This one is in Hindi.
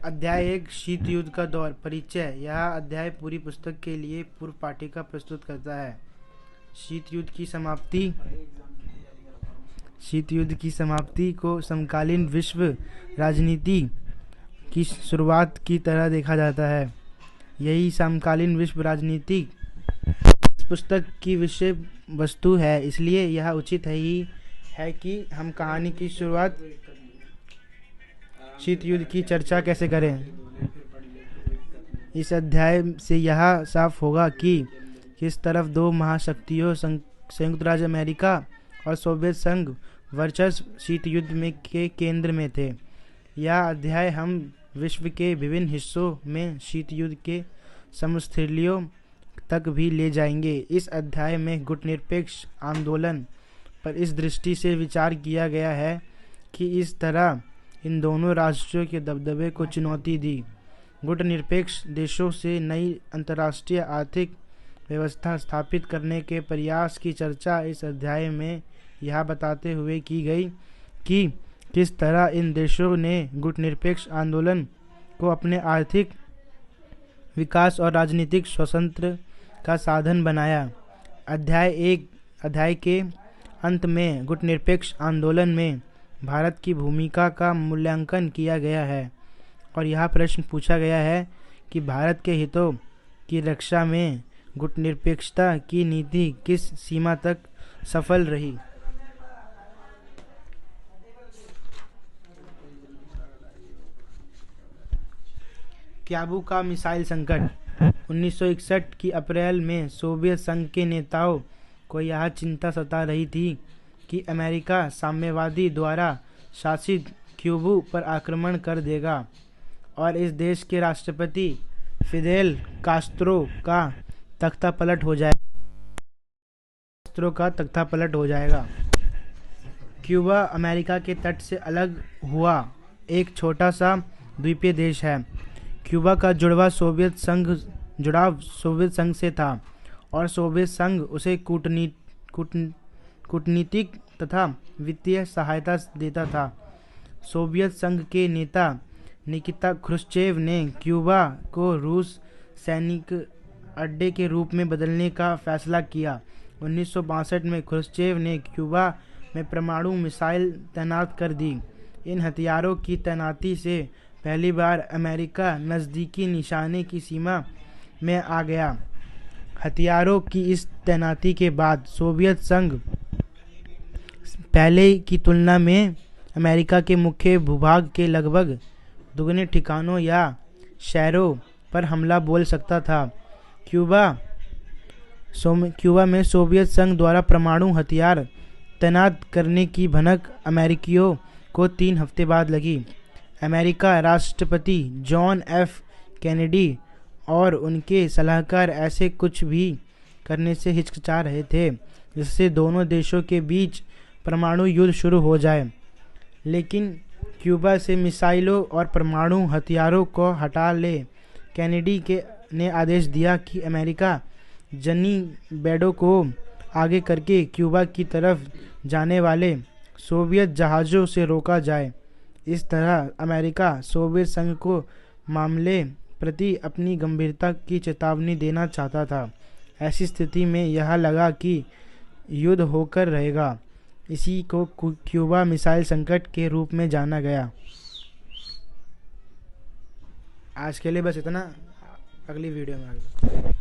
अध्याय 1 शीत युद्ध का दौर परिचय। यह अध्याय पूरी पुस्तक के लिए पूर्व पाठिका प्रस्तुत करता है। शीत युद्ध की समाप्ति को समकालीन विश्व राजनीति की शुरुआत की तरह देखा जाता है। यही समकालीन विश्व राजनीति इस पुस्तक की विषय वस्तु है, इसलिए यह उचित है कि हम कहानी की शुरुआत शीत युद्ध की चर्चा कैसे करें। इस अध्याय से यह साफ होगा कि किस तरफ दो महाशक्तियों संयुक्त राज्य अमेरिका और सोवियत संघ वर्चस्व शीत युद्ध में के केंद्र में थे। यह अध्याय हम विश्व के विभिन्न हिस्सों में शीत युद्ध के समस्थलियों तक भी ले जाएंगे। इस अध्याय में गुटनिरपेक्ष आंदोलन पर इस दृष्टि से विचार किया गया है कि इस तरह इन दोनों राष्ट्रों के दबदबे को चुनौती दी। गुटनिरपेक्ष देशों से नई अंतर्राष्ट्रीय आर्थिक व्यवस्था स्थापित करने के प्रयास की चर्चा इस अध्याय में यह बताते हुए की गई कि किस तरह इन देशों ने गुटनिरपेक्ष आंदोलन को अपने आर्थिक विकास और राजनीतिक स्वतंत्रता का साधन बनाया। अध्याय के अंत में गुटनिरपेक्ष आंदोलन में भारत की भूमिका का मूल्यांकन किया गया है और यह प्रश्न पूछा गया है कि भारत के हितों की रक्षा में गुटनिरपेक्षता की नीति किस सीमा तक सफल रही। क्यूबा का मिसाइल संकट 1961 की अप्रैल में सोवियत संघ के नेताओं को यह चिंता सता रही थी कि अमेरिका साम्यवादी द्वारा शासित क्यूबा पर आक्रमण कर देगा और इस देश के राष्ट्रपति फिदेल कास्त्रो का तख्ता पलट हो जाएगा। क्यूबा अमेरिका के तट से अलग हुआ एक छोटा सा द्वीपीय देश है। क्यूबा का जुड़ाव सोवियत संघ से था और सोवियत संघ उसे कूटनीतिक तथा वित्तीय सहायता देता था। सोवियत संघ के नेता निकिता क्रुश्चेव ने क्यूबा को रूस सैनिक अड्डे के रूप में बदलने का फैसला किया। 1962 में क्रुश्चेव ने क्यूबा में परमाणु मिसाइल तैनात कर दी। इन हथियारों की तैनाती से पहली बार अमेरिका नज़दीकी निशाने की सीमा में आ गया। हथियारों की इस तैनाती के बाद सोवियत संघ पहले की तुलना में अमेरिका के मुख्य भूभाग के लगभग दुगने ठिकानों या शहरों पर हमला बोल सकता था। क्यूबा में सोवियत संघ द्वारा परमाणु हथियार तैनात करने की भनक अमेरिकियों को 3 हफ्ते बाद लगी। अमेरिका राष्ट्रपति जॉन एफ कैनेडी और उनके सलाहकार ऐसे कुछ भी करने से हिचकिचा रहे थे जिससे दोनों देशों के बीच परमाणु युद्ध शुरू हो जाए। लेकिन क्यूबा से मिसाइलों और परमाणु हथियारों को हटा ले कैनेडी ने आदेश दिया कि अमेरिका जनी बेडो को आगे करके क्यूबा की तरफ जाने वाले सोवियत जहाज़ों से रोका जाए। इस तरह अमेरिका सोवियत संघ को मामले प्रति अपनी गंभीरता की चेतावनी देना चाहता था। ऐसी स्थिति में यह लगा कि युद्ध होकर रहेगा। इसी को क्यूबा मिसाइल संकट के रूप में जाना गया। आज के लिए बस इतना, अगली वीडियो में आगे।